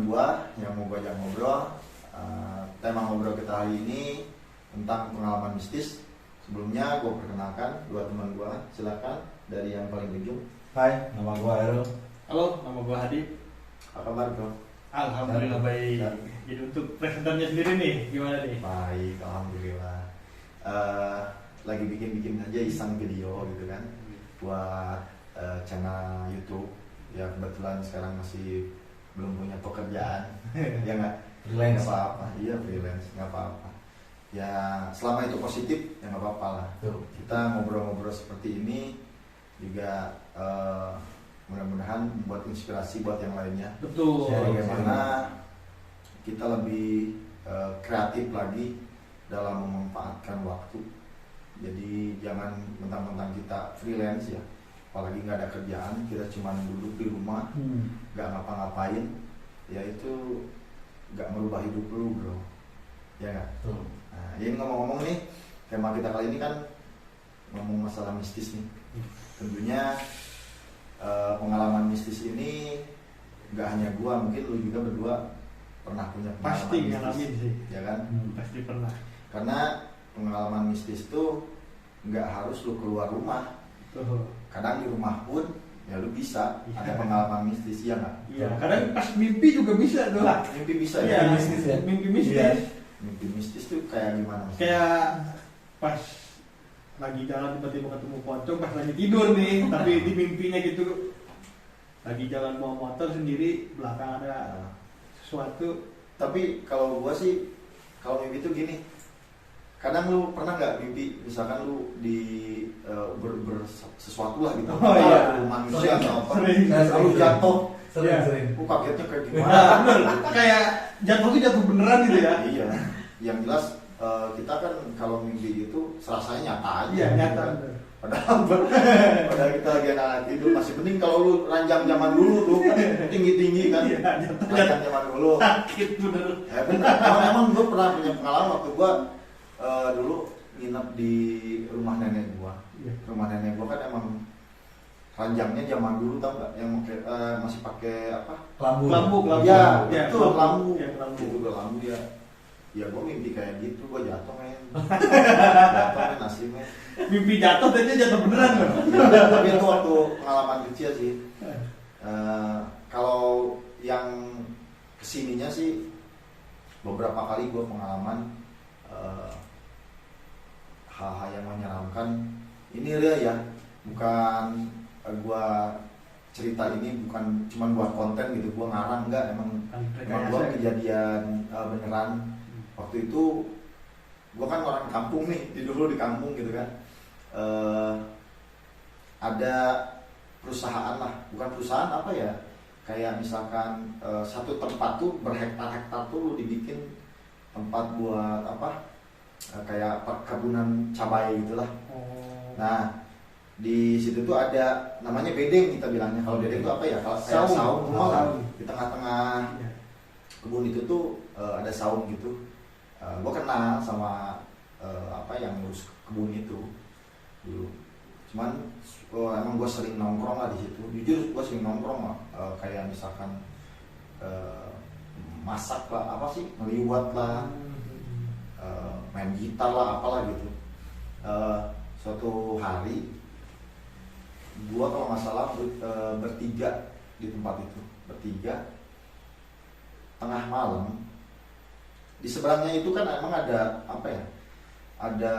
gua yang mau gua ajak ngobrol. Tema ngobrol kita hari ini tentang pengalaman mistis. Sebelumnya gua perkenalkan dua teman gua. Silakan dari yang paling ujung. Hai, nama gua Aero. Halo, nama gua Hadi. Apa kabar bro? Alhamdulillah baik. Jadi untuk presenternya sendiri nih, gimana nih? Baik, alhamdulillah. Lagi bikin aja iseng video gitu kan, buat channel YouTube. Ya kebetulan sekarang masih belum punya pekerjaan, ya nggak? Freelance. Nggak apa-apa, iya freelance, nggak apa-apa. Ya selama itu positif, ya nggak apa-apa lah. Tuh. Kita ngobrol-ngobrol seperti ini juga mudah-mudahan membuat inspirasi buat yang lainnya. Betul. Bagaimana kita lebih kreatif lagi dalam memanfaatkan waktu. Jadi jangan mentang-mentang kita freelance ya, apalagi nggak ada kerjaan, kita cuma duduk di rumah, nggak ngapa-ngapain, ya itu nggak merubah hidup lu bro, ya nggak? Tuh. Nah, ini ngomong-ngomong nih, tema kita kali ini kan ngomong masalah mistis nih. Tentunya pengalaman mistis ini nggak hanya gua, mungkin lu juga berdua pernah punya pengalaman Pasti mistis, ngalamin sih. ya kan? Pasti pernah. Karena pengalaman mistis itu nggak harus lu keluar rumah. Tuh. Kadang di rumah pun ya lu bisa Iya. ada pengalaman mistis, ya nggak? Iya, kadang pas mimpi juga bisa tuh. Nah, mimpi bisa Iya, ya. mistis ya? Mimpi mistis. Iya. Mimpi mistis tuh kayak gimana? Kayak pas lagi jalan tiba-tiba ketemu pocong pas lagi tidur nih, tapi di mimpinya gitu lagi jalan bawa motor sendiri, belakang ada sesuatu. Tapi kalau gua sih, kalau mimpi tuh gini. Kadang lu pernah nggak mimpi, misalkan lu di sesuatu lah gitu, Oh, iya. manusia atau apa, Sering. lalu jatuh, Sering. lu kagetnya kayak gimana? Nah, bener. Kayak jatuh tuh jatuh beneran gitu ya. Iya, yang jelas kita kan kalau mimpi itu serasanya nyata aja. Iya, gitu nyata. kan. Padahal kita lagi anak tidur masih mending kalau lu ranjang zaman dulu tuh tinggi kan, Iya, jatuh. ranjang zaman dulu. Sakit bener. Bener, emang gue pernah punya pengalaman waktu gue dulu nginep di rumah nenek gue. Iya. Rumah nenek gue kan emang ranjangnya zaman dulu, tau nggak, yang masih pakai apa? Lambu. Ya, Ya, betul, lambu. Ya, lambu. Itu udah lambu ya. Ya gue mimpi kayak gitu, gue jatuh men. Jatuh men, asli men. Mimpi jatuh tapi jatuh beneran loh. Ya, tapi itu waktu pengalaman kecil sih. Kalau yang kesininya sih beberapa kali gue pengalaman hal-hal yang menyeramkan. Ini Ria ya, bukan gue cerita ini bukan cuma buat konten gitu, gue ngarang enggak, emang gue kejadian beneran. Waktu itu gue kan orang kampung nih, dulu di kampung gitu kan. Ada perusahaan lah, bukan perusahaan apa ya, kayak misalkan satu tempat tuh berhektar-hektar tuh dibikin tempat buat apa, kayak perkebunan cabai gitulah. Nah di situ tuh ada namanya bedeng, kita bilangnya. Kalau bedeng itu apa ya, kalau kayak saung rumah lah, di tengah-tengah kebun itu tuh ada saung gitu. Gue kenal sama apa yang ngurus kebun itu dulu. Cuman emang gue sering nongkrong lah di situ. Jujur gue sering nongkrong lah, kayak misalkan masak lah, apa sih, ngeliwat lah, main gitar lah, apalah gitu. Suatu hari gue kalau nggak salah bertiga di tempat itu, bertiga, tengah malam. Di seberangnya itu kan emang ada apa ya, ada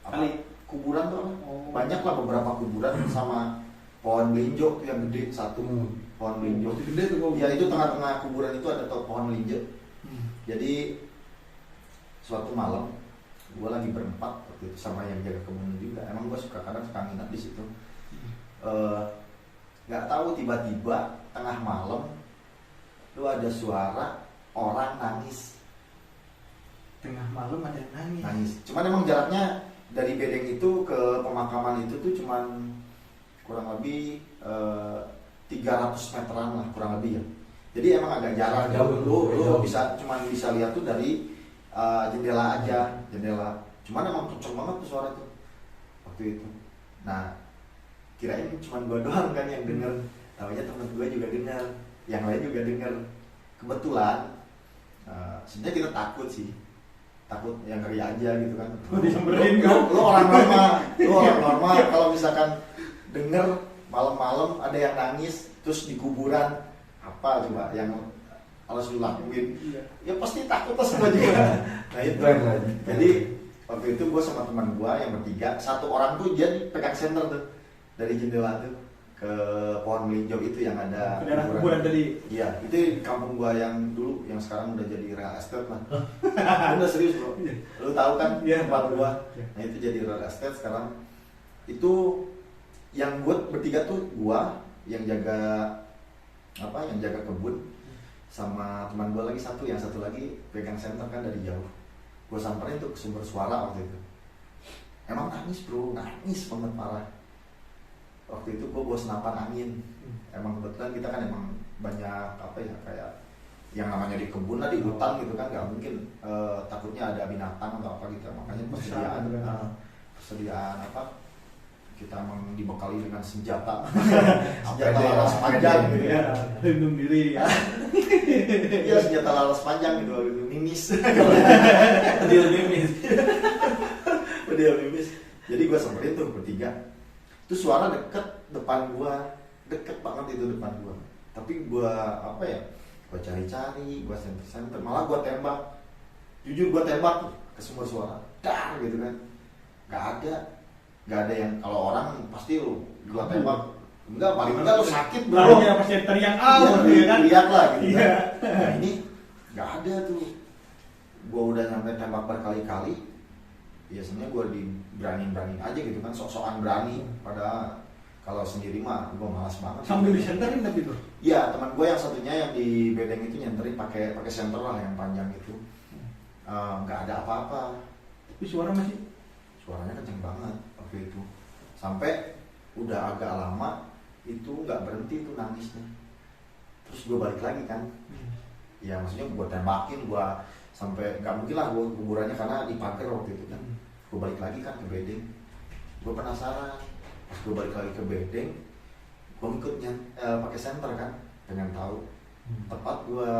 apa, kuburan tuh apa? Banyak lah, beberapa kuburan sama pohon belinjo yang gede satu. Pohon belinjo Gede tuh. ya, itu tengah-tengah kuburan itu ada pohon belinjo. Jadi suatu malam gue lagi berempat waktu itu sama yang jaga kebun juga. Emang gue kadang suka nginep di situ. Nggak tahu tiba-tiba tengah malam lu ada suara orang nangis. Tengah malam ada yang nangis. Nangis. Cuman emang jaraknya dari bedeng itu ke pemakaman itu tuh cuman kurang lebih 300 meteran lah kurang lebih ya. Jadi emang agak jarang. Lu bisa cuman bisa lihat tuh dari jendela aja, jendela. Cuman emang kenceng banget tuh suara tuh waktu itu. Nah, kirain cuman gua doang kan yang denger. Taunya temen gua juga denger. yang lain juga denger. Kebetulan sebenarnya kita takut sih, takut yang ngeri aja gitu kan. Disamperin kan? Lu orang normal kalau misalkan denger malam-malam ada yang nangis terus di kuburan, apa coba yang harus lu lakuin? Iya. Ya pasti takut lah semua juga. Nah itu. Jadi waktu itu gue sama teman gue yang bertiga, satu orang tuh dia pegang senter tuh dari jendela tuh ke pohon melinjo itu yang ada Ke daerah kuburan tadi. Iya, itu di kampung gua yang dulu, yang sekarang udah jadi real estate lah. Udah serius bro, lu tahu kan Iya. tempat gua. Nah itu jadi real estate sekarang. Itu yang buat bertiga tuh gua yang jaga apa, yang jaga kebun, sama teman gua lagi satu, yang satu lagi pegang senter kan dari jauh. Gua samperin tuh ke sumber suara waktu itu. Emang nangis bro, nangis banget parah. Waktu itu gue bawa senapan angin. Emang kebetulan kita kan emang banyak apa ya, kayak yang namanya di kebun lah, di hutan gitu kan, nggak mungkin takutnya ada binatang atau apa gitu. Makanya persediaan apa, kita emang dibekali dengan senjata laras panjang gitu ya. Lindung diri ya. Iya, senjata laras panjang gitu, mimis. Dia mimis. Jadi gue samperin tuh bertiga. Itu suara deket depan gua, deket banget itu depan gua. Tapi gua apa ya, gua cari-cari, gua senter-senter, malah gua tembak. Jujur gua tembak ke sumber suara, dar gitu kan. Gak ada yang, kalau orang pasti lu gua tembak, enggak, paling enggak lu sakit bro. Larinya pasti teriak ya kan? Teriak lah gitu Iya. kan. Nah ini gak ada tuh. Gua udah nyampe tembak berkali-kali. Biasanya gue berani aja gitu kan, sok-sokan berani. Padahal kalau sendiri mah gue malas banget. Sambil disenterin tapi tuh. Iya, teman gue yang satunya yang di bedeng itu nyenterin pakai senter lah yang panjang itu. Nggak ada apa-apa. Tapi suaranya kenceng banget waktu itu. Sampai udah agak lama itu nggak berhenti tuh nangisnya. Terus gue balik lagi kan. Ya maksudnya gue tembakin, gue sampai nggak mungkin lah gue kuburannya karena dipagar waktu itu kan. Gue balik lagi kan ke bedeng, gue penasaran. Pas gue balik lagi ke bedeng, gue ikutnya pakai senter kan, pengen tahu. Tepat gue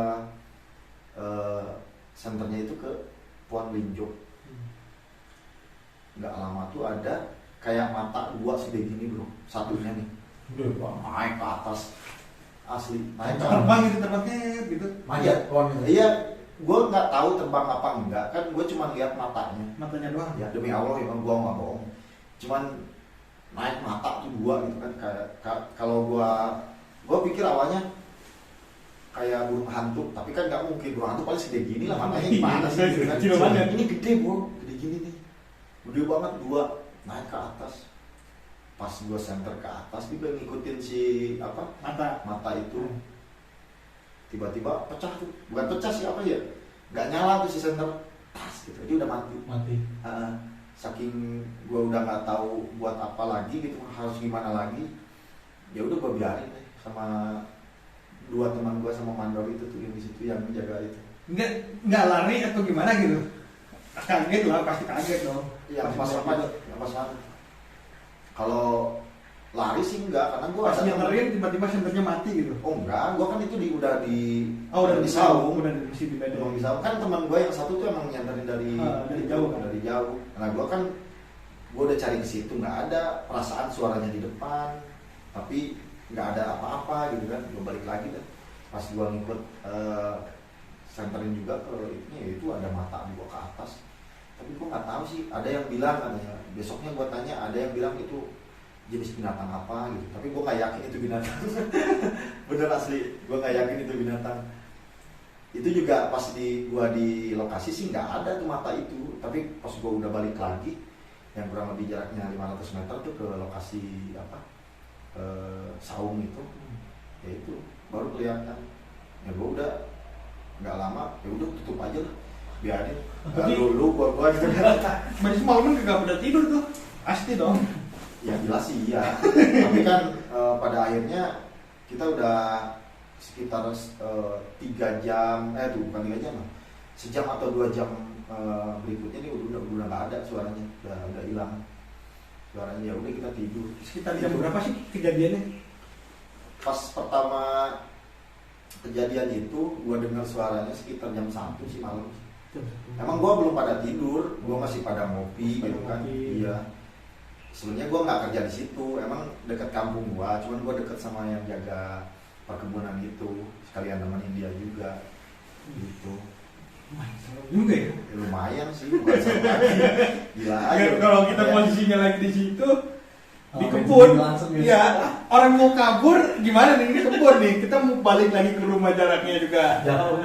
senternya itu ke pohon melinjo. Nggak lama tuh ada kayak mata dua segede gini bro, satunya nih naik ke atas, asli naik ke atas. terbang gitu. Manjat pohon itu. Iya, gue nggak tahu terbang apa enggak kan, gue cuma lihat matanya doang. ya, demi Allah ya, gue nggak bohong, cuman naik mata tuh dua gitu kan, kayak kalau gue pikir awalnya kayak burung hantu, tapi kan nggak mungkin, burung hantu paling segede gini lah matanya, gimana sih gitu kan. Kecil banget. Ini gede bro, gede gini nih, gede banget, dua naik ke atas. Pas gue senter ke atas, dia ngikutin si apa mata itu. Tiba-tiba pecah tuh, bukan pecah sih apa ya, nggak nyala tuh si senter, tas gitu, dia udah mati. Saking gue udah nggak tahu buat apa lagi gitu, harus gimana lagi, ya udah gue biarin deh sama dua teman gue sama mandor itu tuh yang di situ yang menjaga itu. Nggak lari atau gimana gitu? Kaget lah, pasti kaget dong. Yang pas apa? Kalau lari sih enggak, karena gue pas nyenterin tiba-tiba senternya mati gitu. Oh enggak, gue kan itu udah disaung, udah Emang di bedeng. disaung kan, teman gue yang satu tuh emang nyenterin dari jauh kan? Dari jauh. Nah gue kan, gue udah cari ke situ, nggak ada perasaan suaranya di depan, tapi nggak ada apa-apa gitu kan. Gue balik lagi dah. Pas gue ngikut senterin juga ke itu ada mata gue ke atas. Tapi gue nggak tahu sih, ada yang bilang katanya, besoknya gue tanya, ada yang bilang itu jenis binatang apa gitu, tapi gue nggak yakin itu binatang. Bener asli, gue nggak yakin itu binatang. Itu juga pas gue di lokasi sih nggak ada tuh mata itu, tapi pas gue udah balik lagi, yang kurang lebih jaraknya 500 meter tuh ke lokasi apa, saung itu, ya itu baru kelihatan. Ya gue udah nggak lama, ya udah tutup aja lah, biarin. Dulu gue gitu. Berarti semalaman kagak pada tidur tuh, pasti dong. Ya jelas sih iya. Tapi kan pada akhirnya kita udah sekitar 3 jam, tuh bukan 3 jam lah, sejam atau 2 jam berikutnya ini udah nggak ada suaranya, udah hilang suaranya. Ya udah kita tidur. Sekitar jam berapa sih kejadiannya? Pas pertama kejadian itu gue dengar suaranya sekitar jam 1 sih malam. Emang gue belum pada tidur, gue masih pada ngopi gitu kan. Iya. Sebenarnya gue nggak kerja di situ, emang dekat kampung gue, cuman gue dekat sama yang jaga perkebunan itu, sekalian nemenin dia juga, gitu. Juga ya. Lumayan sih, bukan serem lagi. Gila aja. Kalau kita Ya. posisinya lagi di situ, di Oh, kebun, langsung gitu. ya orang mau kabur gimana nih, ini kebun nih, kita mau balik lagi ke rumah jaraknya juga Jauh.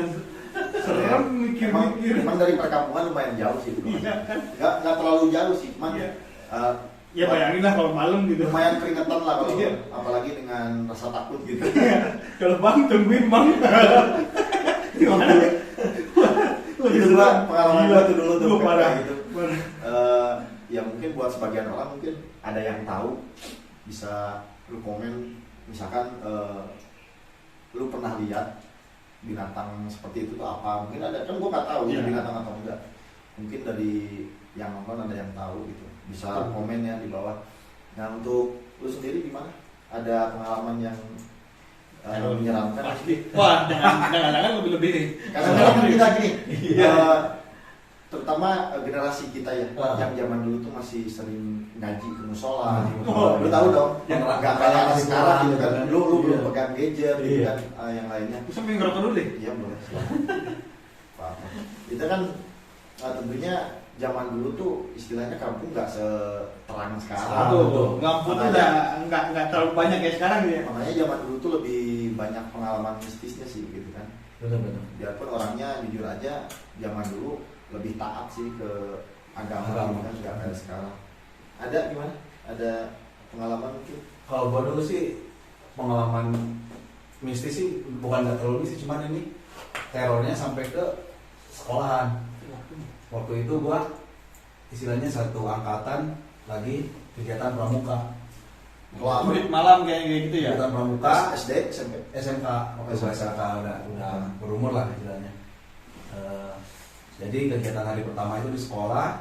serem mikir-mikir. Emang dari perkampungan lumayan jauh sih, bro. Iya kan? Nggak terlalu jauh sih, cuman Iya. eh, Ya bayangin lah kalau malam gitu. lumayan keringetan lah kalau, Iya. apalagi dengan rasa takut gitu. Kalau bang tungguin bang. Gimana? Itu gua pengalaman gua tuh dulu tuh Gua parah. kayak gitu. Ya mungkin buat sebagian orang mungkin ada yang tahu, bisa lu komen, misalkan lu pernah lihat binatang seperti itu tuh apa, mungkin ada, kan gua nggak tahu Iya. binatang atau enggak, mungkin dari yang nonton ada yang tahu gitu, bisa Betul. komen ya di bawah. Nah untuk lu sendiri gimana, ada pengalaman yang menyeramkan? Pasti. Wah, jangan lebih-lebih nih. Karena kan kita gini, Iya. terutama generasi kita ya, Ah. yang zaman dulu tuh masih sering ngaji ke musola. Oh, Lu tahu dong, Yang nggak kayak masih sekarang kurang gitu kan. gitu kan. Lu Iya. belum pegang gadget gitu Iya. kan, yang lainnya. Bisa main ngerokok dulu deh. Iya boleh. Apa-apa. Itu kan tentunya zaman dulu tuh istilahnya kampung nggak seterang sekarang. Betul. Aduh, lampu tuh udah nggak terlalu banyak kayak sekarang ya. Makanya zaman dulu tuh lebih banyak pengalaman mistisnya sih gitu kan. Benar-benar. Biarpun orangnya jujur aja zaman dulu lebih taat sih ke agama Agama. kan, nggak kayak sekarang. Ada gimana? Ada pengalaman mungkin? Kalau gua dulu sih pengalaman mistis sih bukan nggak terlalu mistis, cuman ini terornya sampai ke sekolahan. Waktu itu gua istilahnya satu angkatan lagi kegiatan pramuka. Wah, Murid malam kayak gitu ya. Kegiatan pramuka SD, SMP. SMK, waktu gua SMK udah berumur lah istilahnya. Jadi kegiatan hari pertama itu di sekolah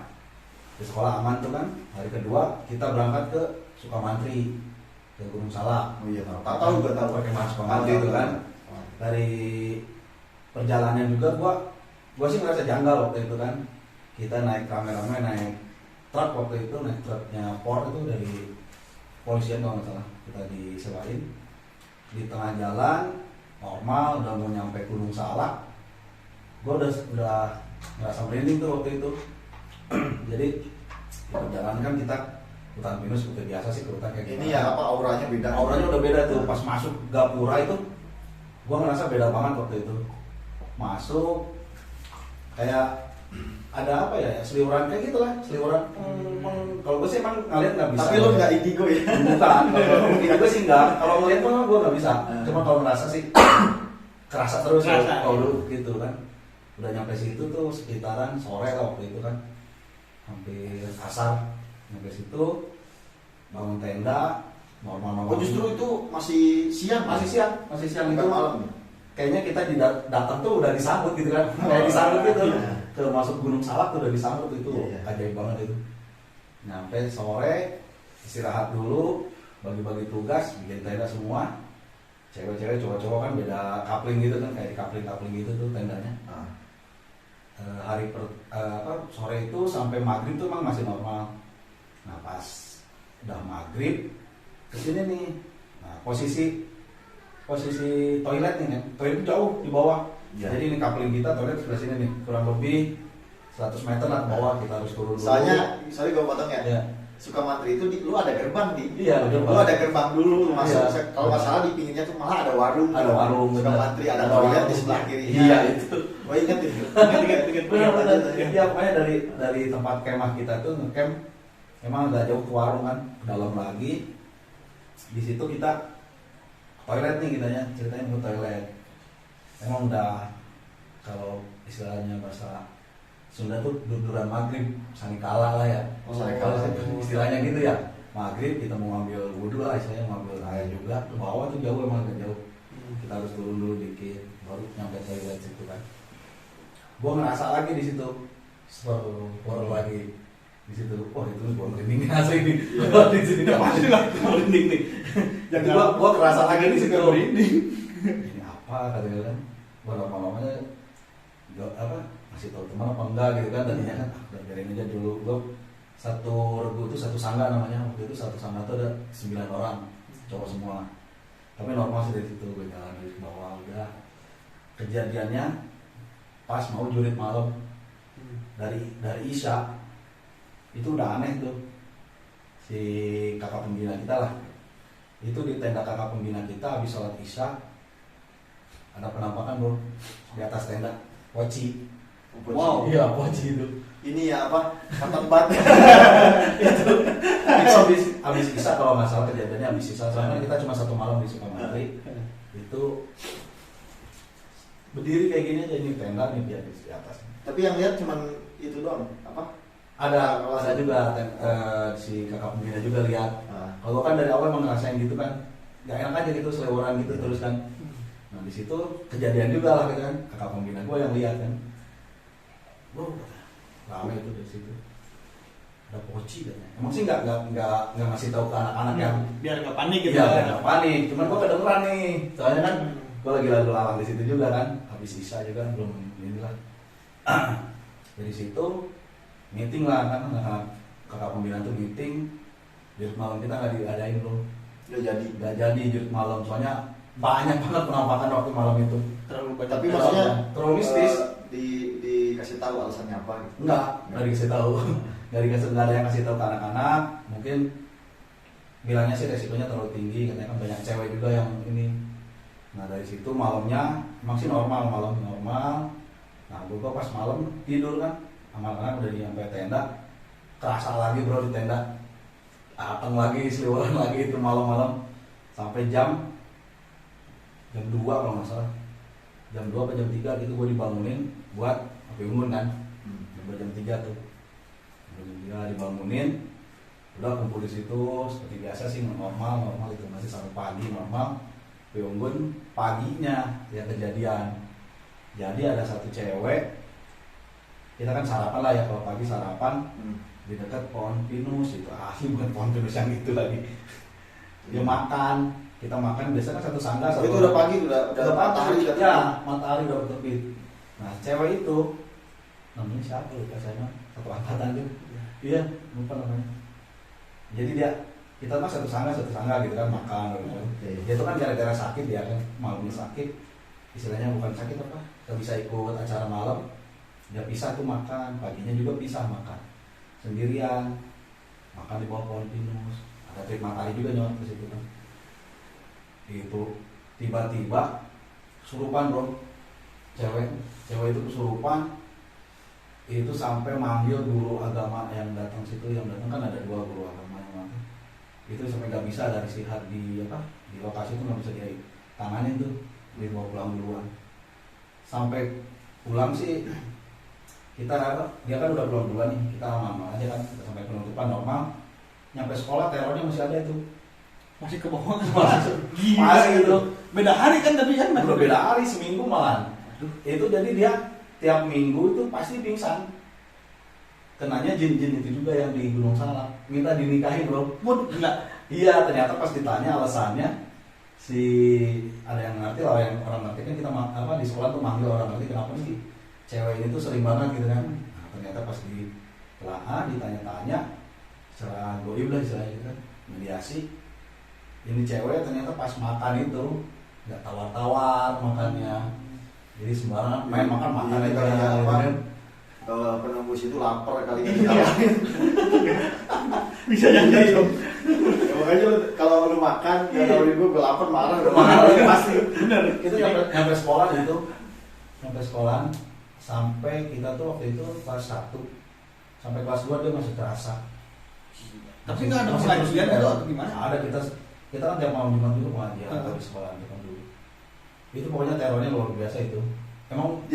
aman tuh kan. Hari kedua kita berangkat ke Sukamantri, ke Gunung Salak. Oh iya, tahu gua tahu. Pakai mas Sukamantri itu kan. Dari perjalanan juga gua sih ngerasa janggal waktu itu kan. Kita naik rame-rame, naik truk waktu itu, naik truknya POR itu dari polisian kalau nggak salah, kita disewain di tengah jalan normal udah mau nyampe Gunung Salak, gua udah ngerasa merinding tuh waktu itu. Jadi di perjalanan kan kita hutan pinus seperti biasa sih, ke hutan kayak Ini ya apa auranya beda? auranya udah beda tuh. Pas masuk gapura itu gua ngerasa beda banget waktu itu. Masuk kayak ada apa ya, seliuran kayak gitulah, seliuran. Kalau gue sih emang ngeliat nggak bisa. Tapi lo nggak indigo ya? Bukan, kalau gue sih nggak. Kalau ngeliat mah gue nggak bisa. Cuma kalau ngerasa sih kerasa terus Kerasa, kalau iya. dulu gitu kan. Udah nyampe situ tuh sekitaran sore lah waktu itu kan, hampir asar. Nyampe situ bangun tenda normal. Oh justru itu masih siang? masih siang bukan itu malam. kayaknya kita datang tuh udah disambut gitu kan, kayak disambut gitu. Ke masuk Gunung Salak tuh udah disambut itu, Iya. ajaib banget itu. Nyampe sore istirahat dulu, bagi-bagi tugas, bikin tenda semua. Cewek-cewek, cowok-cowok kan beda kapling gitu kan, kayak di kapling-kapling gitu tuh tendanya. Sore itu sampai maghrib tuh emang masih normal. Nah pas udah maghrib kesini nih, nah posisi toilet nih kan, toilet itu jauh di bawah. Ya. Jadi ini kapling kita toilet sebelah sini nih, kurang lebih 100 meter lah ke bawah, kita harus turun dulu. Soalnya, sorry gue potong ya. Ya. Sukamantri itu lu ada gerbang di. Iya, ada gerbang. Lu ada gerbang dulu lu masuk. Iya. Kalau nggak salah di pinggirnya tuh malah ada warung. Ada warung, bener. Sukamantri ada Ada toilet warung. di sebelah kirinya. Iya, itu. Gue inget itu. Ingat. Benar-benar. Iya, pokoknya dari tempat kemah kita tuh ngecamp emang agak jauh ke warung kan, ke dalam lagi. Di situ kita toilet nih kitanya, ceritanya mau toilet. Emang udah kalau istilahnya bahasa Sunda tuh duduran maghrib, sanikala lah ya. Sanikala. Istilahnya gitu ya. Maghrib kita mau ngambil wudhu lah, istilahnya ngambil air juga. Ke bawah tuh jauh, emang agak jauh. Kita harus turun dulu dikit, baru nyampe toilet situ kan. Gua ngerasa lagi di situ, baru lagi di situ. Wah itu gua merinding asli nih. Di sini pasti lah merinding nih. Jadi gua ngerasa lagi di situ. Merinding. Ini apa apa katanya kan, gua lama-lamanya apa masih tahu teman apa enggak gitu kan, tadinya kan udah biarin aja dulu. Gua satu regu itu satu sangga namanya, waktu itu satu sangga itu ada 9 orang cowok semua, tapi normal sih dari situ gue jalan dari bawah. Udah kejadiannya pas mau jurit malam dari Isya itu udah aneh tuh. Si kakak pembina kita lah itu di tenda kakak pembina kita habis sholat Isya ada penampakan bro di atas tenda poci. Wow. Iya poci itu. Ini ya apa? Katan bat. Itu habis Isya kalau nggak salah kejadiannya habis Isya, soalnya kita cuma satu malam di Sukamantri. Itu berdiri kayak gini aja, ini tenda nih dia di atas. Tapi yang lihat cuman itu doang, apa? Ada juga si kakak pembina juga lihat. Kalau kan dari awal emang ngerasain gitu kan, nggak enak aja gitu seleworan gitu terus kan. Nah di situ kejadian juga lah kan, kakak pembina gue yang lihat kan. Ramai itu dari situ. Ada poci katanya. Emang sih nggak ngasih tahu ke anak-anak yang biar nggak panik gitu. Iya biar nggak panik. Cuman gue kedengeran nih, soalnya kan gue lagi lalu lalang di situ juga kan, habis Isya juga kan belum inilah. Dari situ meeting lah kan, kakak pembina tuh meeting. Jurit malam kita nggak diadain bro. Nggak jadi jurit malam, soalnya banyak banget penampakan waktu malam itu. Terlalu banyak. Tapi maksudnya terlalu mistis. Dikasih tahu alasannya apa gitu? Nggak dikasih tahu. Nggak ada yang kasih tahu ke anak-anak. Mungkin bilangnya sih resikonya terlalu tinggi, katanya kan banyak cewek juga yang ini. Nah dari situ malamnya emang sih normal. Nah gue pas malam tidur kan, anak-anak udah nyampe tenda, kerasa lagi bro di tenda, datang lagi seliweran lagi itu malam-malam sampai jam 2 kalau nggak salah, jam 2 atau jam 3 gitu gue dibangunin buat api unggun kan, jam 3 tuh, jam 3 dibangunin, udah kumpul di situ seperti biasa sih normal itu masih sampai pagi normal. Api unggun paginya yang kejadian. Jadi ada satu cewek, kita kan sarapan lah ya, kalau pagi sarapan di dekat pohon pinus, itu asli bukan pohon pinus yang itu lagi. Dia makan, kita makan biasanya kan satu sangga. Itu udah pagi, udah matahari udah ya, matahari udah terbit. Nah cewek itu namanya siapa lupa saya mah, satu angkatan tuh. Iya lupa namanya. Jadi kita mah satu sangga gitu kan makan. Dia tuh kan gara-gara sakit dia kan, malamnya sakit, istilahnya bukan sakit apa, gak bisa ikut acara malam, dia pisah tuh makan, paginya juga pisah makan, sendirian, makan di bawah pohon pinus, ada terik matahari juga nyot ke situ kan. Itu tiba-tiba kesurupan bro, cewek itu kesurupan, itu sampai manggil guru agama yang datang situ, yang datang kan ada 2 guru agama yang datang, itu sampai gak bisa dari sihat di lokasi itu nggak bisa ditanganin tuh, dibawa pulang duluan. Sampai pulang sih kita dia kan udah pulang duluan nih, kita aman aja kan, kita sampai penutupan normal. Nyampe sekolah terornya masih ada itu, masih ke bawah kan. masih gitu. Beda hari kan, tapi kan Udah beda hari, seminggu malah. Itu jadi dia tiap minggu itu pasti pingsan. Kenanya jin-jin itu juga yang di Gunung Salak, minta dinikahin bro. Enggak. Iya, ternyata pas ditanya alasannya, ada yang ngerti lah, yang orang ngerti kan, kita di sekolah tuh manggil orang ngerti kenapa sih cewek ini tuh sering banget gitu kan. Nah, ternyata pas di telaah ditanya-tanya secara goib lah istilahnya gitu kan, mediasi, ini cewek ternyata pas makan itu nggak tawar-tawar makannya, jadi sembarangan main makan Iya, aja kayak gitu apa? kan. Penembus itu lapar kali ini ditawarin. Bisa jadi dong. Ya, makanya kalau lu makan gak tawarin gue lapar marah Pasti Bener. itu nyampe sekolah itu, nyampe sekolah sampai kita tuh waktu itu kelas 1 sampai kelas 2 dia masih terasa. Tapi nggak ada pengajian itu atau gimana? Ada, kita kan tiap malam Jumat dulu pengajian di sekolah kita dulu. Itu pokoknya terornya luar biasa itu. Emang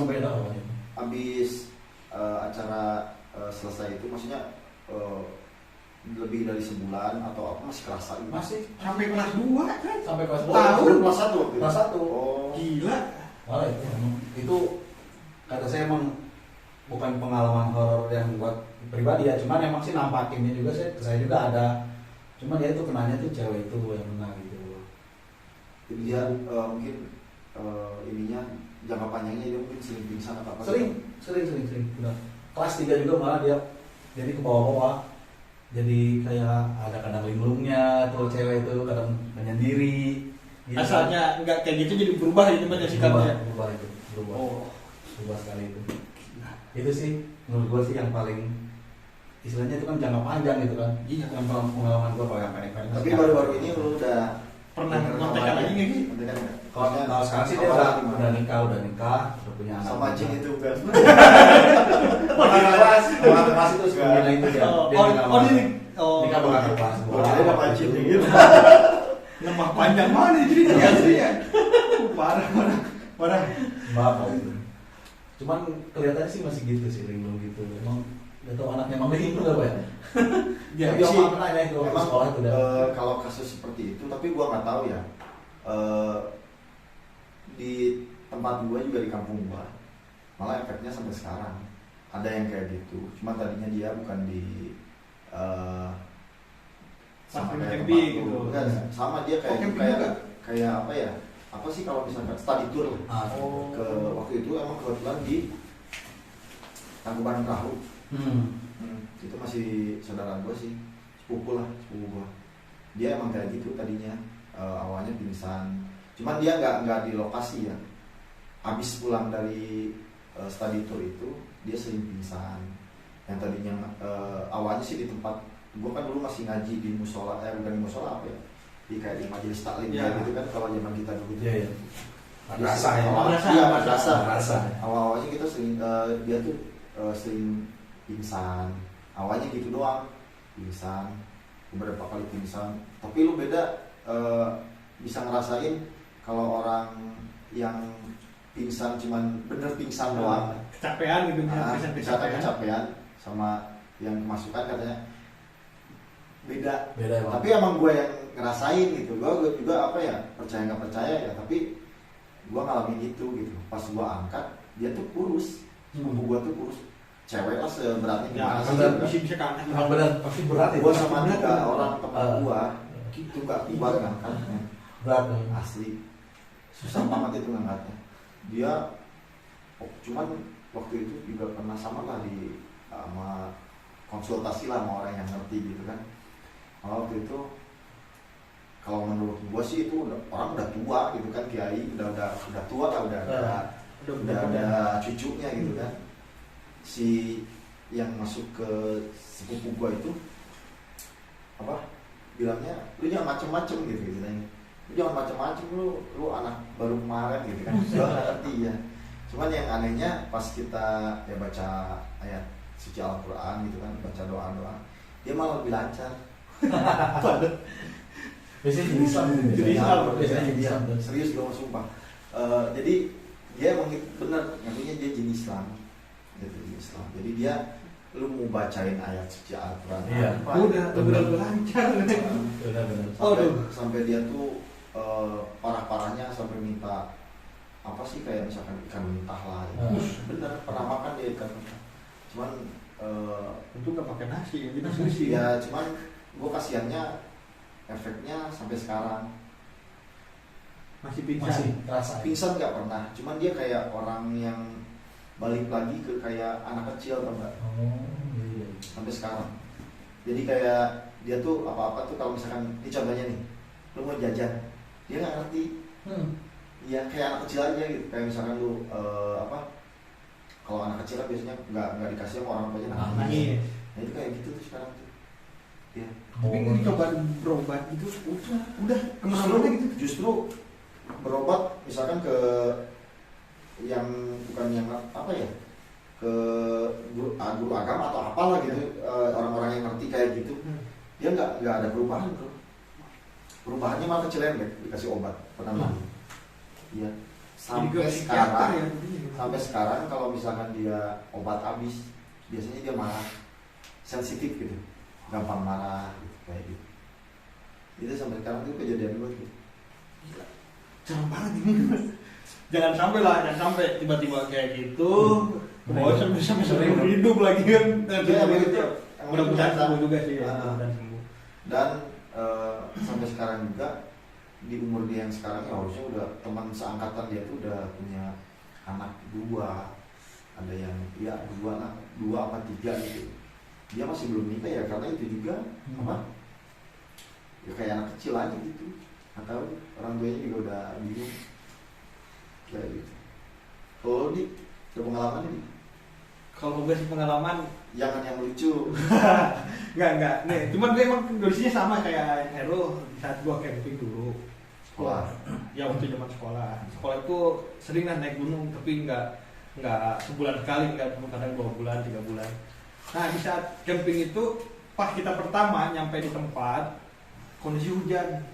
beda pokoknya. Habis acara selesai itu, maksudnya lebih dari sebulan atau apa, masih kerasa gitu? Masih Sampai kelas 2 kan? sampai kelas Tahun kelas 1 waktu itu? Kelas 1. Oh. Gila. Wah itu kata saya emang bukan pengalaman horor yang buat pribadi ya, cuman emang sih nampakinnya juga saya juga ada, cuman dia tuh kenanya tuh cewek itu yang kena gitu. Jadi dia mungkin ininya jangka panjangnya dia mungkin sering pingsan atau apa? Sering. Udah. Kelas 3 juga malah dia jadi ke bawah-bawah. Jadi kayak ada kadang linglungnya tuh cewek itu kadang menyendiri. Gitu. Asalnya nggak kayak gitu jadi berubah gitu banyak sikapnya. Berubah. Oh, Berubah sekali itu. Itu sih menurut gue sih yang paling istilahnya itu kan jangka panjang gitu kan. Iya. Yang pengalaman gue kalau yang pendek-pendek. Tapi baru-baru ini lu udah pernah kontekan lagi nggak sih? Kontekan nggak? Kalau sekarang sih dia udah nikah, udah punya anak. Sama Jin itu kan? Kakak kelas itu sebelumnya itu dia. Nikah sama kakak kelas. Jadi sama Jin gitu. Lemah panjang mana ceritanya sih ya? Parah. Bapak itu. Cuman kelihatannya sih masih gitu sih, linglung gitu. Emang nggak tahu anaknya emang linglung apa ya? Ya, Tapi sih. emang pernah ya itu waktu sekolah itu udah. Kalau kasus seperti itu, tapi gua nggak tahu ya. Di tempat gua juga di kampung gua, malah efeknya sampai sekarang ada yang kayak gitu. Cuma tadinya dia bukan di sama kayak tempat gitu. lu. Enggak, sama dia kayak camping kayak juga? kayak apa ya? Apa sih kalau misalkan study tour lah. Oh. Ke waktu itu emang kebetulan di Tangkuban Perahu. Itu masih saudara gue sih, sepupu gue. Dia emang kayak gitu tadinya, awalnya pingsan. Cuman dia nggak di lokasi ya. Habis pulang dari study tour itu dia sering pingsan. Yang tadinya awalnya sih di tempat gue kan dulu masih ngaji di musola, bukan di musola apa ya? Di kayak di majelis taklim Ya. gitu kan kalau zaman kita dulu. Iya. Madrasah ya? Iya, Madrasah. madrasah. Awalnya kita sering dia tuh sering pingsan. Awalnya gitu doang, pingsan, beberapa kali pingsan. Tapi lu beda bisa ngerasain kalau orang yang pingsan cuman bener pingsan doang, Kecapean gitu, misalkan kecapean. kecapean sama yang kemasukan katanya beda. Emang. Tapi emang gue yang ngerasain gitu, gue juga apa ya, percaya nggak percaya ya, tapi gue ngalamin itu gitu. Pas gue angkat dia tuh kurus, sepupu gue tuh kurus, cewek lah seberatnya Ya, gimana sih bener, juga. bisa kan. Emang benar pasti berat itu. Gue sama tiga orang teman Ah. gue itu gak kuat ngangkatnya, Berat. asli susah banget itu ngangkatnya. Dia cuman waktu itu juga pernah sama lah di sama konsultasi lah sama orang yang ngerti gitu kan. Waktu itu kalau menurut gue sih itu orang udah tua gitu kan, kiai udah tua lah, udah ada cucunya gitu kan. Si yang masuk ke sepupu gue itu apa bilangnya, lu jangan macem-macem gitu ceritanya, lu jangan macem-macem, lu anak baru kemarin gitu kan. Gue nggak ngerti ya. Cuman yang anehnya pas kita ya baca ayat suci Al-Quran gitu kan, baca doa-doa, dia malah lebih lancar. Biasanya jadi Islam gitu. Biasanya jadi Islam. Serius gue mau sumpah. Jadi dia emang bener, ngertinya dia jenis Islam gitu, jenis Islam. Jadi dia lu mau bacain ayat suci Al-Quran Iya. Udah lancar. sampai dia tuh parah-parahnya sampai minta apa sih, kayak misalkan ikan mentah lah gitu. Bener pernah makan dia ikan mentah, cuman Itu nggak pakai nasi ya, kita sushi. ya cuman gue kasihannya efeknya sampai sekarang. Masih pingsan. Masih kerasa. Pingsan nggak pernah, cuman dia kayak orang yang balik lagi ke kayak anak kecil tau nggak, Oh iya. sampai sekarang. Jadi kayak dia tuh apa-apa tuh kalau misalkan ini contohnya nih, lu mau jajan, dia nggak ngerti. Iya kayak anak kecil aja gitu, kayak misalkan lu apa, kalau anak kecil kan biasanya nggak dikasih sama orang tuanya Nangis. Nah itu kayak gitu tuh sekarang tuh. Ya. Tapi ini coba berobat itu udah kemana-mana gitu. Justru berobat misalkan ke yang bukan yang apa ya, ke guru agama atau apalah gitu, orang-orang yang ngerti kayak gitu, dia nggak ada perubahan bro. Perubahannya malah kecelembek, dikasih obat penenang. Iya. Sampai sekarang kalau misalkan dia obat habis, biasanya dia marah, sensitif gitu, gampang marah gitu, kayak gitu. Itu sampai sekarang tuh kejadian gue gitu. Gila. Jarang banget ini. Jangan sampai tiba-tiba kayak gitu. Mau sampai seumur hidup lagi kan. Iya, begitu. Mudah-mudahan sembuh juga sih ya. Dan sampai sekarang juga di umur dia yang sekarang ya harusnya udah teman seangkatan dia tuh udah punya anak 2, ada yang ya 2 apa 3 gitu. Dia masih belum nikah ya karena itu juga apa? Ya kayak anak kecil aja gitu. Atau orang tuanya juga udah bingung kayak gitu. Oh, di ada pengalaman ini? Kalau gue sih pengalaman Jangan yang lucu. enggak. Nih, cuman gue emang kondisinya sama kayak yang Hero saat gue camping dulu. Wah, Ya waktu zaman sekolah. Sekolah itu sering lah naik gunung tapi enggak sebulan sekali, enggak kadang 2 bulan, 3 bulan. Nah, di saat camping itu pas kita pertama nyampe di tempat kondisi hujan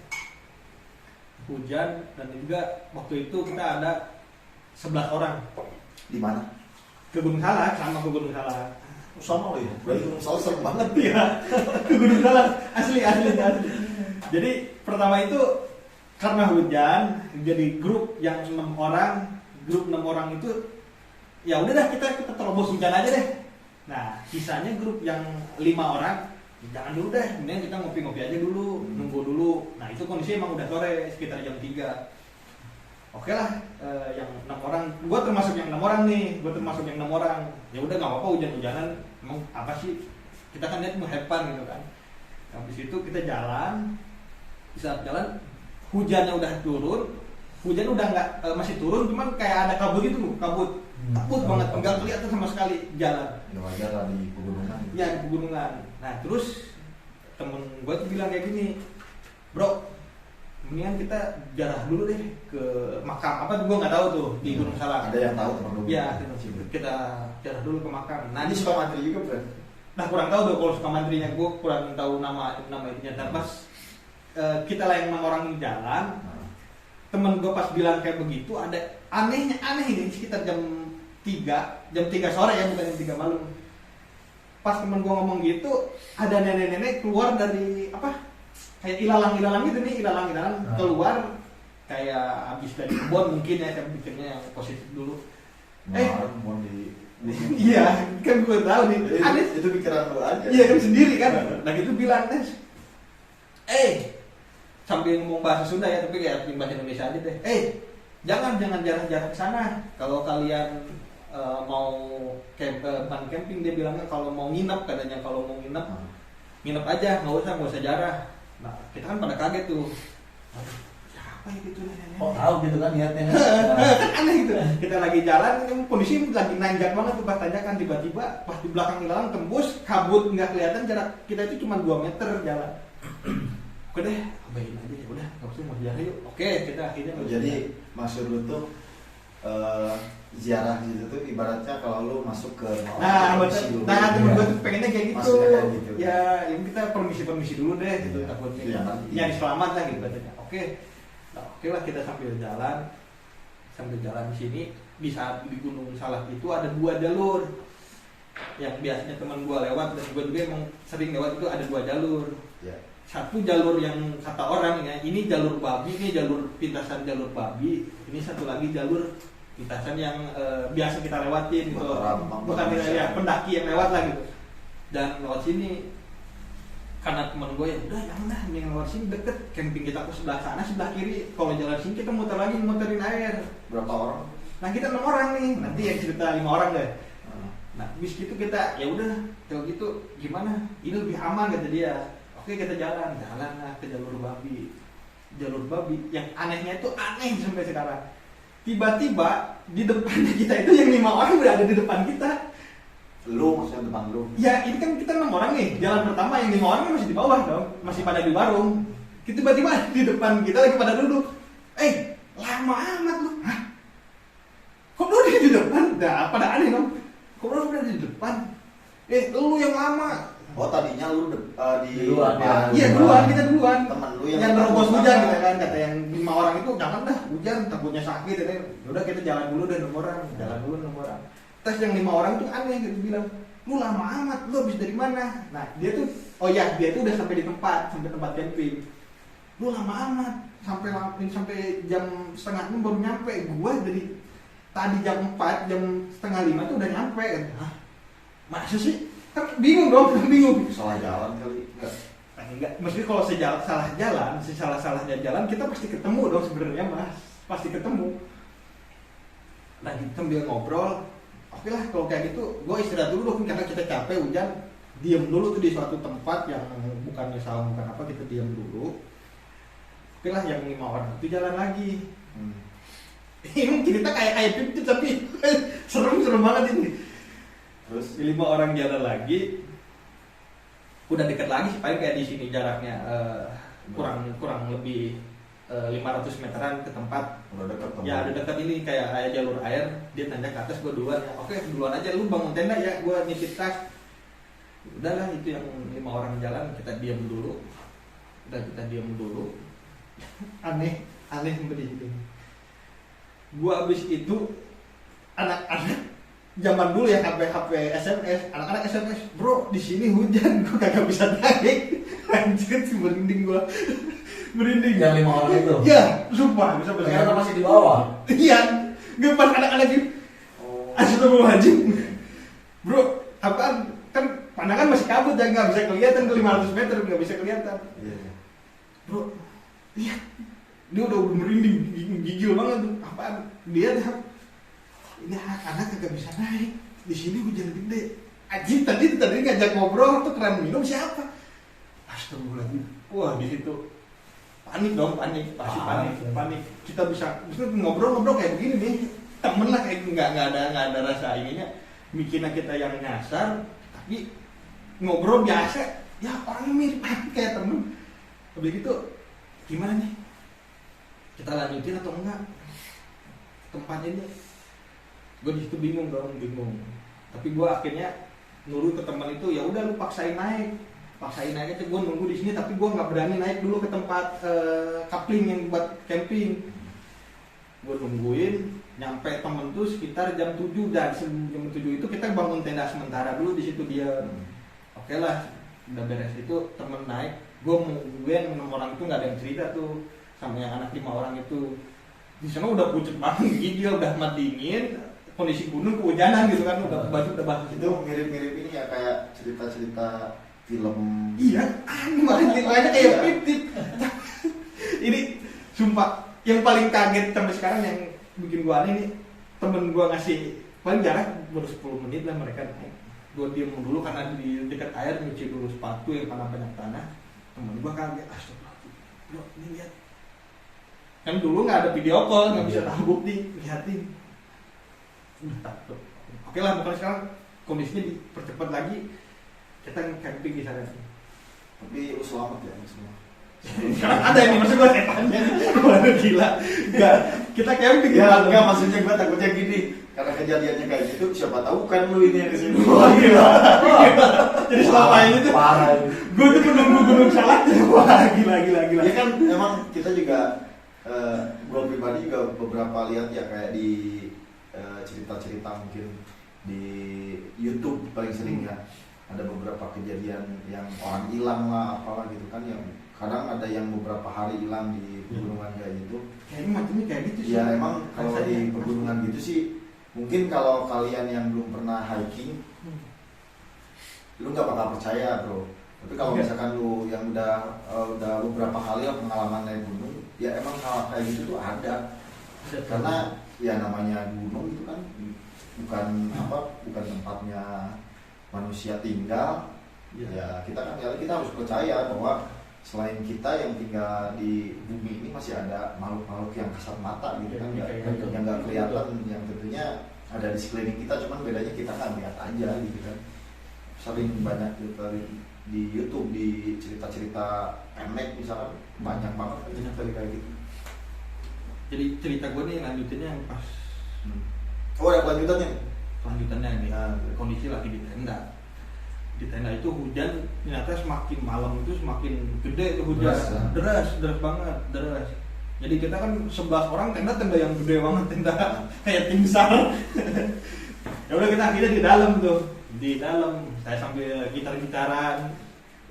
dan juga waktu itu kita ada 11 orang di mana? ke Gunung Salak, sama ke Gunung Salak. Sama lo ya. Berarti Gunung serem banget. Iya, ke Gunung Salak asli. Jadi pertama itu karena hujan, jadi grup yang 6 orang itu ya udah dah kita terobos hujan aja deh. Nah, sisanya grup yang 5 orang jangan dulu deh, mending kita ngopi-ngopi aja dulu, nunggu dulu. Nah, itu kondisi emang udah sore sekitar jam 3. Oke lah, yang 6 orang, gue termasuk yang 6 orang nih, ya udah nggak apa-apa hujan-hujanan, emang apa sih, kita kan lihat mau have fun gitu kan. Habis itu kita jalan, di saat jalan hujannya udah turun, hujan udah nggak masih turun, cuman kayak ada kabut gitu, kabut banget, nggak kelihatan sama sekali jalan. Ya wajar lah di pegunungan. Ya di pegunungan. Nah terus temen gue tuh bilang kayak gini, bro, mendingan kita jarah dulu deh ke makam apa, gue nggak tahu tuh di Gunung Salak. Ada yang tahu teman lu? Ya kita jarah dulu ke makam. Nah Ini suka mantri juga bukan? nah kurang tahu tuh kalau suka mantrinya, gue kurang tahu nama itunya. Dan pas kita lah yang 6 orang ini jalan, temen gue pas bilang kayak begitu, ada aneh ini sekitar jam 3 sore ya, bukan jam 3 malam. Pas temen gue ngomong gitu, ada nenek-nenek keluar dari apa, kayak ilalang gitu nih, ilalang keluar kayak habis dari kebun mungkin ya, saya pikirnya yang positif dulu. Mau di Iya, kan gue tahu nih. Aneh itu pikiran lu aja. Iya kan sendiri kan. Nah gitu bilang tes. Sambil ngomong bahasa Sunda ya, tapi kayak bahasa Indonesia aja deh. Jangan jarang-jarang ke sana. Kalau kalian mau camping, dia bilangnya kalau mau nginep, katanya kalau mau nginep aja, nggak usah jarah. Nah kita kan pada kaget tuh. Apa gitu nenek? Oh tahu gitu kan niatnya. Kan aneh gitu. Kita lagi jalan, kondisi lagi nanjak banget tuh pas tanjakan, tiba-tiba pas di belakang ilalang tembus kabut, nggak kelihatan, jarak kita itu cuma 2 meter jalan. Oke deh, abain aja ya udah, nggak usah mau jalan yuk. Oke, kita akhirnya. Jadi maksud lu tuh ziarah gitu tuh ibaratnya kalau lu masuk ke betul. Nah, temen gue tuh pengennya kayak gitu. Kayak gitu. Ya, ini kita permisi dulu deh gitu, takutnya. Iya, Ya selamat lah gitu katanya. Oke. Nah, oke lah kita sambil jalan di sini. Di saat di Gunung Salak itu ada 2 jalur yang biasanya teman gue lewat, dan gue juga emang sering lewat, itu ada 2 jalur. Ya. Satu jalur yang kata orang ya, ini jalur babi, ini jalur pintasan jalur babi, ini satu lagi jalur pintasan yang biasa kita lewatin gitu. Bukan ya pendaki yang lewat lah gitu. Dan lewat sini karena teman gue ya udah jangan dah, yang lewat sini deket, camping kita ke sebelah sana, sebelah kiri. Kalau jalan sini kita muterin air. Berapa orang? Nah kita 6 orang nih, nanti yang cerita 5 orang deh. Nah bis gitu kita ya udah, kalau gitu gimana? Ini lebih aman kata dia. Oke kita jalan lah ke jalur babi. Yang anehnya itu aneh sampai sekarang. Tiba-tiba di depannya kita itu yang 5 orang udah ada di depan kita. Lu maksudnya depan lu? Ya ini kan kita 6 orang nih. Jalan pertama yang 5 orang masih di bawah dong, masih pada di warung. Tiba-tiba di depan kita lagi pada duduk. Lama amat lu. Hah? Kok lu di depan? Dah pada aneh dong. Kok lu udah di depan? Lu yang lama. Oh tadinya lu di Duluan, ya. Iya duluan, kita duluan. Temen lu yang nerobos hujan gitu kan, kata yang 5 orang itu jangan dah hujan, takutnya sakit ya. Udah kita jalan dulu deh 6 orang. Terus yang 5 orang tuh aneh gitu, bilang, lu lama amat, lu habis dari mana? Nah dia tuh udah sampai tempat camping. Lu lama amat, sampai jam setengah 6 baru nyampe. Gua dari tadi jam 4, jam setengah 5 tuh udah nyampe kan. Hah? Masa sih? Kan bingung. Salah jalan kali enggak? enggak, maksudnya kalau salah-salahnya jalan kita pasti ketemu dong sebenarnya mas, pasti ketemu. Nah kita sambil ngobrol, oke lah kalau kayak gitu, gue istirahat dulu dong karena kita capek hujan, diam dulu tuh di suatu tempat yang bukannya saung bukan apa, kita diam dulu. Oke lah yang 5 orang itu jalan lagi. Ini cerita kayak pipit tapi serem banget ini. Terus 5 orang jalan lagi. Udah deket lagi sih, paling kayak di sini jaraknya kurang lebih 500 meteran ke tempat. Udah dekat. Ya udah dekat ini kayak jalur air, dia tenda ke atas, gue duluan ya. Oke duluan aja lu bangun tenda ya, gue nyicip tas. Udahlah itu yang 5 orang jalan, kita diam dulu. Kita diam dulu. Aneh seperti itu. Gue abis itu anak-anak zaman dulu ya HP SMS, anak-anak SMS, bro di sini hujan, gue kagak bisa naik. Anjir sih merinding gue, merinding. Yang 5 orang itu? Iya, sumpah bisa Ternyata masih di bawah. Iya, gue pas anak-anak gitu, astagfirullahaladzim. Bro, apaan? Kan pandangan masih kabut ya, nggak bisa kelihatan ke 500 meter, nggak bisa kelihatan. Bro, lihat, dia udah merinding, gigil banget tuh. Apaan? Dia dah. Ini anak-anak kagak bisa naik, di sini hujan gede. Anjing tadi ngajak ngobrol tuh keran minum siapa? Astagfirullahaladzim. Wah di situ panik dong, pasti panik. Kita bisa ngobrol kayak begini nih, temen lah kayak nggak ada rasa ininya. Mikirnya kita yang nyasar, tapi ngobrol biasa. Ya orangnya mirip kayak temen. Habis itu gimana nih? Kita lanjutin atau enggak? Tempat ini. Gue di situ bingung. Tapi gue akhirnya nurut ke teman itu, ya udah lu paksain naik aja. Gue nunggu di sini, tapi gue nggak berani naik dulu ke tempat coupling yang buat camping. Gue nungguin, nyampe temen tuh sekitar jam 7 dan sebelum jam 7 itu kita bangun tenda sementara dulu di situ dia. Oke lah, udah beres itu temen naik. Gue nungguin 6 orang itu nggak ada yang cerita tuh sama yang anak 5 orang itu. Di sana udah pucet banget, gigil, udah amat dingin. Kondisi gunung kehujanan gitu kan, udah baju udah basah. Itu mirip-mirip ini ya, kayak cerita-cerita film. Iya, makanya kayak pipit. Ini sumpah yang paling kaget sampai sekarang yang bikin gua aneh nih, temen gua ngasih paling jarak baru 10 menit lah mereka naik. Gua diem dulu karena di dekat air, nyuci dulu sepatu yang karena banyak tanah. Temen gua kaget, astagfirullah, bro ini lihat. Kan dulu nggak ada video call, nggak bisa tahu bukti, lihatin. Takut. Oke lah, bukan sekarang kondisinya dipercepat lagi, kita camping di sana. Tapi lu selamat ya semua. Sekarang ada ini maksud gue setannya. Waduh gila. Enggak, kita camping. Ya enggak, maksudnya gue takutnya gini, karena kejadiannya kayak gitu, siapa tahu kan lu ini yang kesini. Wah gila. Jadi selama ini tuh parah. Gue tuh menunggu gunung salak. Wah gila. Ya kan memang kita juga, gue pribadi juga beberapa lihat ya kayak di cerita-cerita mungkin di YouTube paling sering ya, ada beberapa kejadian yang orang hilang lah apalah gitu kan, yang kadang ada yang beberapa hari hilang di pegunungan kayak gitu. Kayaknya macamnya kayak gitu sih. Ya emang kalau di pegunungan gitu sih, mungkin kalau kalian yang belum pernah hiking, lu nggak bakal percaya bro. Tapi kalau misalkan lu yang udah beberapa kali pengalaman naik gunung, ya emang hal kayak gitu tuh ada. Karena ya namanya gunung itu kan bukan tempatnya manusia tinggal. Ya kita harus percaya bahwa selain kita yang tinggal di bumi ini masih ada makhluk-makhluk yang kasat mata gitu kan, yang nggak kelihatan, yang tentunya ada di sekeliling kita, cuman bedanya kita nggak lihat aja gitu kan. Sering banyak di YouTube, di cerita-cerita pendek misalkan, banyak banget kayak gitu. Jadi cerita gue nih lanjutinnya yang pas. Oh ya lanjutannya ini kondisi lagi di tenda. Di tenda itu hujan, ternyata semakin malam itu semakin gede tuh hujan. Deras banget. Jadi kita kan 11 orang tenda yang gede banget, tenda kayak tim SAR. Ya udah kita akhirnya di dalam tuh. Di dalam saya sambil gitar-gitaran,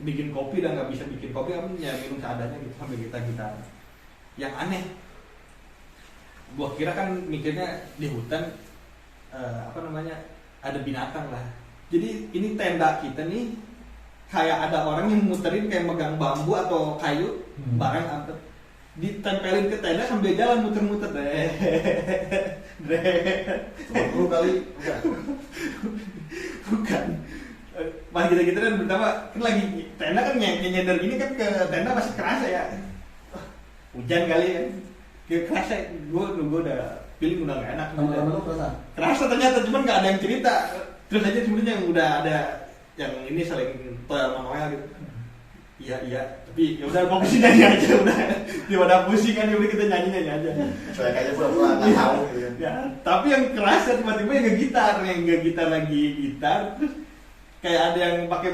bikin kopi dan nggak bisa bikin kopi, kan ya minum seadanya gitu sambil gitar-gitaran. Yang aneh, gua kira kan mikirnya di hutan ada binatang lah. Jadi ini tenda kita nih kayak ada orang yang muterin kayak megang bambu atau kayu barang atau ditempelin ke tenda sambil jalan muter-muter deh. Lu kali enggak. Bukan. Pas kita kan pertama kan lagi tenda kan nyender gini kan ke tenda masih kerasa ya. Hujan kali kan. Kerasa gue udah feeling udah gak enak. Teman-teman lu Kerasa ternyata cuman gak ada yang cerita. Terus aja sebenarnya yang udah ada yang ini saling toel manoel gitu. Iya, tapi ya udah fokusin nyanyi aja udah. Daripada pusing kan udah kita nyanyi aja. Saya kayaknya pura-pura nggak tahu gitu. Ya, tapi yang kerasa tiba-tiba yang nggak gitar lagi gitar, terus kayak ada yang pakai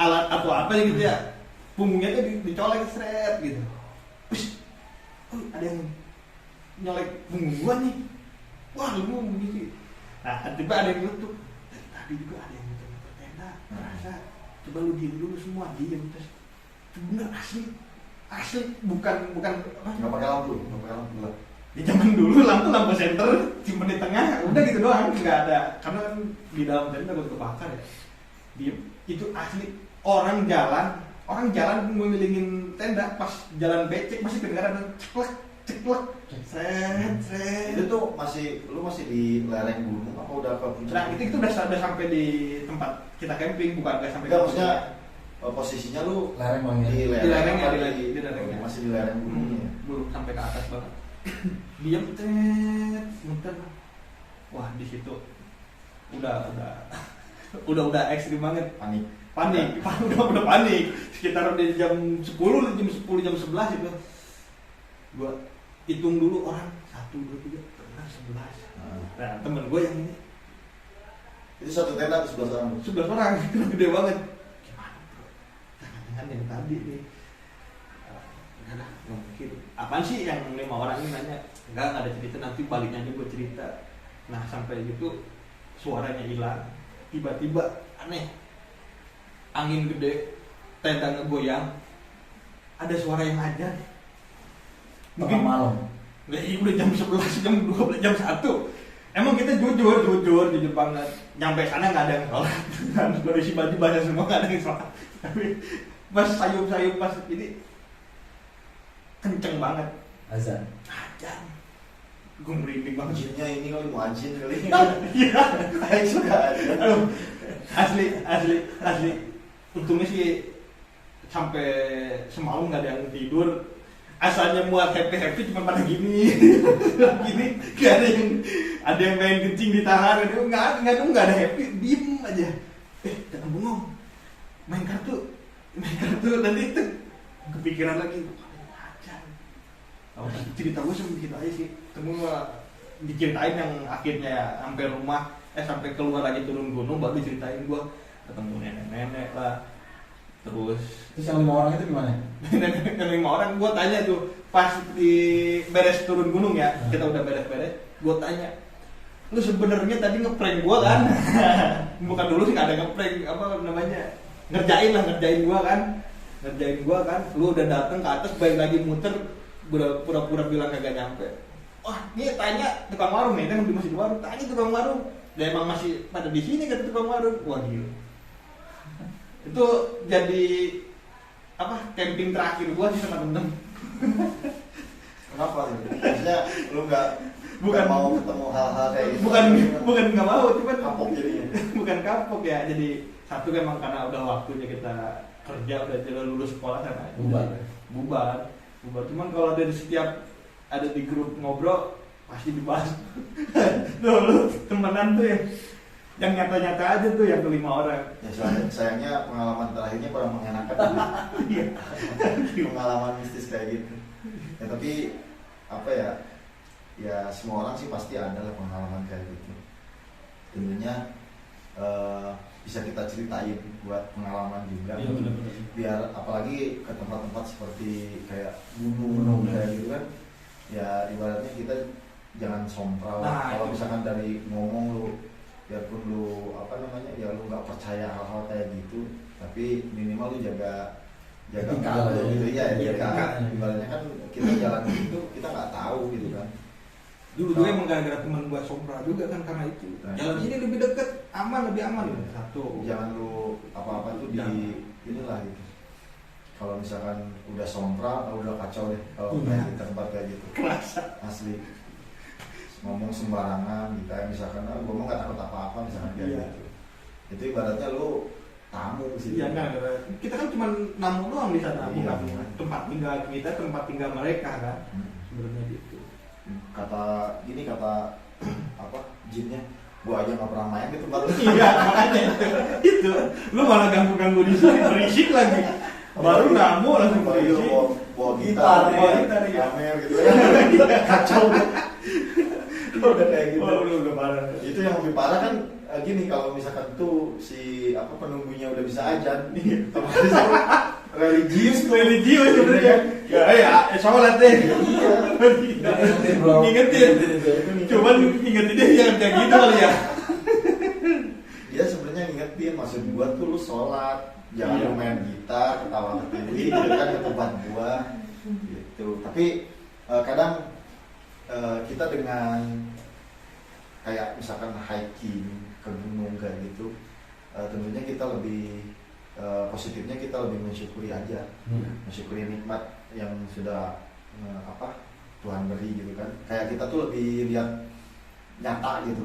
alat atau apa gitu ya, punggungnya tuh dicolek seret gitu. Terus, ada yang nyolek punggung gua nih. Wah, lu begini. Nah, tiba ada yang nutup. Tadi juga ada yang nutup tenda. Kerasa. Coba lu diem dulu semua, diem terus. Bener asli bukan apa? Nggak pakai lampu lah. Di zaman dulu lampu senter cuma di tengah udah gitu doang, nggak ada karena kan di dalam tenda gue kebakar ya. Itu asli orang jalan ngelilingin tenda pas jalan becek masih kedengaran ceklek seret. Itu tuh lu masih di lereng gunung apa udah ke puncak? Nah itu udah sampai di tempat kita camping, bukan nggak sampai. Enggak, maksudnya posisinya lu lereng bang ya. di lereng ya, apa di lerengnya. masih di lereng gunungnya. Belum sampai ke atas banget. Diam muter. Wah, di situ udah ekstrim banget. Panik. Udah panik. Sekitar di jam 10, jam 11 itu. Gua hitung dulu orang 1 2 3 11. Nah, temen gue yang ini Itu satu tenda tuh 11 orang. 11 orang, itu gede banget. Gimana bro? Jangan-jangan yang tadi nih. Enggak lah, nggak mungkin. Apaan sih yang 5 orang ini nanya? Enggak ada cerita, nanti baliknya aja gue cerita. Nah sampai gitu suaranya hilang. Tiba-tiba aneh, angin gede, tenda ngegoyang, ada suara yang ajan. Tengah malam. Nggak, udah jam 11, jam 12, jam 1. Emang kita jujur banget. Nyampe sana nggak ada yang sholat. Baru isi baju basah semua nggak ada yang sholat. Tapi pas sayup pas ini kenceng banget. Azan. Ajan. Gue merinding banget. Jinnya ini kali mau anjing kali. Iya. Kayak suka aja. Aduh, asli. Untungnya sih sampai semalam nggak ada yang tidur. Asalnya muat happy cuma pada gini, gak ada yang main kencing ditahan, nggak ada happy, diem aja. Jangan bengong, main kartu nanti itu kepikiran lagi. Cerita gue cuma dikit aja sih, semua diceritain yang akhirnya sampai rumah, sampai keluar lagi turun gunung baru diceritain gue ketemu nenek lah. Terus yang 5 orang itu gimana? yang 5 orang gue tanya tuh pas di beres turun gunung ya, kita udah beres, gue tanya, lu sebenarnya tadi ngeprank gue kan? Bukan dulu sih nggak ada ngeprank, apa namanya, ngerjain gue kan, lu udah datang ke atas balik lagi muter, udah pura-pura bilang kagak nyampe. Wah, ini tanya tukang warung nih, kan masih di warung, tanya tukang warung, dia emang masih pada di sini kata tukang warung. Wah gila. Itu jadi apa camping terakhir gua sih sama temen. Kenapa sih? Maksudnya lu bukan mau ketemu hal-hal kayak gitu? Bukan nggak mau, cuman kapok jadinya. Bukan kapok ya, jadi satu memang karena udah waktunya kita kerja, udah lulus sekolah kan, bubar. Cuman kalau dari setiap ada di grup ngobrol pasti dibahas. Tuh temenan tuh yang nyata-nyata aja tuh yang ke-5 orang. Ya sayangnya pengalaman terakhirnya kurang mengenakan. Iya. Pengalaman mistis kayak gitu. Ya tapi apa ya? Ya semua orang sih pasti ada lah pengalaman kayak gitu. Tentunya bisa kita ceritain buat pengalaman juga. Iya, benar-benar. Biar apalagi ke tempat-tempat seperti kayak gunung kayak gitu kan. Ya ibaratnya kita jangan sompral. Nah, kalau itu. misalkan dari ngomong lu, biarpun lu apa namanya ya lu nggak percaya hal-hal kayak gitu, tapi minimal lu jaga etika lu gitu ya, Iya, etika. etika. Ibaratnya kan kita jalan gitu kita nggak tahu gitu kan. Dulu emang gara-gara teman gua sompral juga kan karena itu. Nah. Jalan sini lebih deket, lebih aman satu. Jangan lu apa-apa tuh di inilah gitu. Kalau misalkan udah sompral, udah kacau deh kalau main di tempat kayak gitu. Kerasa. Asli. Ngomong sembarangan gitu, kayak misalkan gue mau nggak takut apa-apa misalkan kayak gitu. Itu ibaratnya lu tamu sih. Iya kan, kita kan cuma namu doang di sana, Iya, bukan tempat tinggal kita, tempat tinggal mereka kan. Sebenarnya gitu. Kata apa jinnya, gua aja nggak pernah main di tempat itu. Iya, makanya itu. Lu malah ganggu-ganggu di sini, berisik lagi. Baru namu langsung berisik. Bawa gitar, ya. Gamer gitu ya. Kacau. Udah kayak gitu. Udah parah. Itu yang lebih parah kan gini, kalau misalkan tuh si penunggunya udah bisa ajan, otomatis religius sebenarnya. Ya, sholat deh. Ingetin. Cuman ingetin dia yang kayak gitu kali ya. Dia sebenarnya ngingetin, maksud gua tuh lu sholat, jangan lu main gitar, ketawa ketiwi gitu kan ke tempat gua gitu. Tapi kadang kita dengan kayak misalkan hiking ke gunung kayak gitu, tentunya kita lebih positifnya kita lebih mensyukuri aja, mensyukuri nikmat yang sudah Tuhan beri gitu kan. Kayak kita tuh lebih lihat nyata gitu.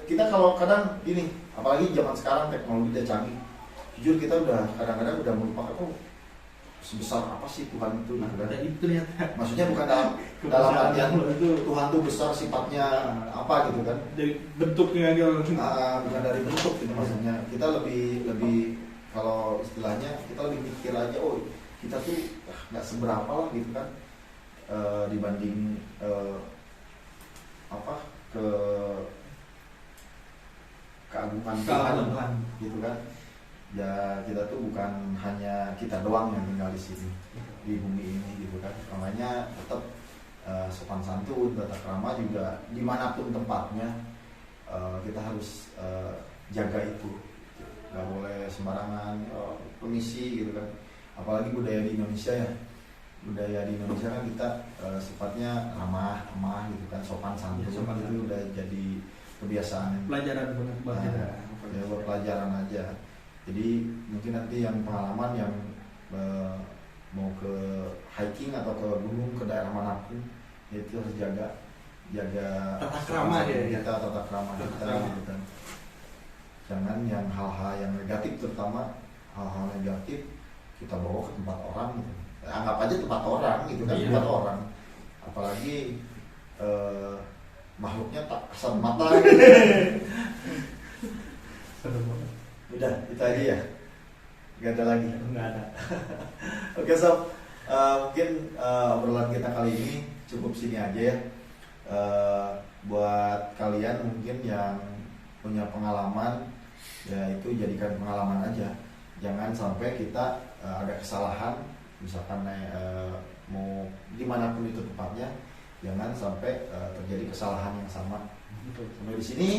Kita kalau kadang gini, apalagi zaman sekarang teknologi udah canggih, jujur kita udah kadang-kadang udah melupakan sebesar apa sih Tuhan itu gitu kan. Itu lihat. Maksudnya bukan dalam artian Tuhan tuh besar sifatnya apa gitu kan. Dari bentuknya aja. Bukan dari bentuk gitu maksudnya. Kita lebih kalau istilahnya kita lebih mikir aja, oh kita tuh nggak seberapa lah gitu kan, dibanding keagungan Tuhan gitu kan. Ya kita tuh bukan hanya kita doang yang tinggal di sini di bumi ini gitu kan. Makanya tetap sopan santun, tata krama juga dimanapun tempatnya kita harus jaga itu. Gak boleh sembarangan permisi gitu kan. Apalagi budaya di Indonesia ya. Budaya di Indonesia kan kita sifatnya ramah gitu kan, sopan santun. Itu udah jadi kebiasaan. Pelajaran banget Ya buat pelajaran aja. Jadi mungkin nanti yang pengalaman yang mau ke hiking atau ke gunung, ke daerah manapun, itu harus jaga tata krama kita, tata krama kita gitu kan. Jangan yang hal-hal yang negatif, terutama hal-hal negatif kita bawa ke tempat orang gitu. Anggap aja tempat orang gitu kan, tempat orang. Apalagi makhluknya tak kasat mata gitu. Udah, itu aja ya? Gak ada lagi? Nggak ada. Oke sob, mungkin obrolan kita kali ini cukup sini aja ya. Buat kalian mungkin yang punya pengalaman, ya itu jadikan pengalaman aja. Jangan sampai kita ada kesalahan, misalkan mau dimanapun itu tempatnya, jangan sampai terjadi kesalahan yang sama. Sampai di sini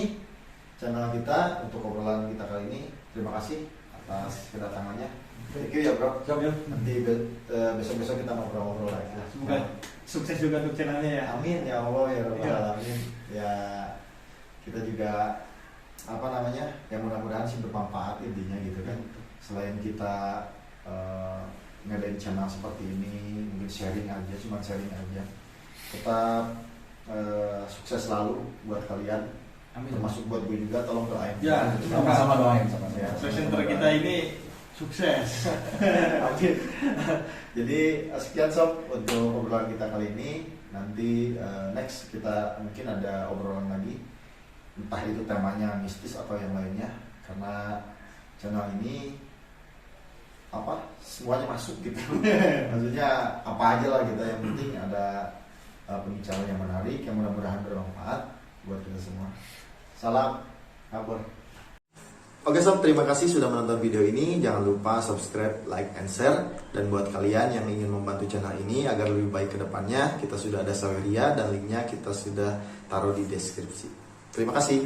channel kita untuk obrolan kita kali ini. Terima kasih atas kedatangannya. Thank you ya bro. Nanti besok-besok kita ngobrol-ngobrol lagi. Semoga sukses juga untuk channelnya ya. Amin ya Allah ya Rabbal Alamin. Ya kita juga ya mudah-mudahan sih bermanfaat intinya gitu kan. Selain kita ngadain channel seperti ini, mungkin sharing aja, cuma sharing aja. Tetap sukses selalu buat kalian. Amin. Termasuk buat gue juga, tolong doain. Ya, sama-sama doain sama saya. Center kita ini sukses. Amin. Jadi sekian sob untuk obrolan kita kali ini. Nanti next kita mungkin ada obrolan lagi, entah itu temanya mistis atau yang lainnya. Karena channel ini semuanya masuk gitu. Maksudnya apa aja lah gitu. Yang penting ada pembicaraan yang menarik, yang mudah-mudahan bermanfaat buat kita semua. Salam kabur. Oke sob, terima kasih sudah menonton video ini. Jangan lupa subscribe, like, and share. Dan buat kalian yang ingin membantu channel ini agar lebih baik ke depannya, kita sudah ada Saweria dan linknya kita sudah taruh di deskripsi. Terima kasih.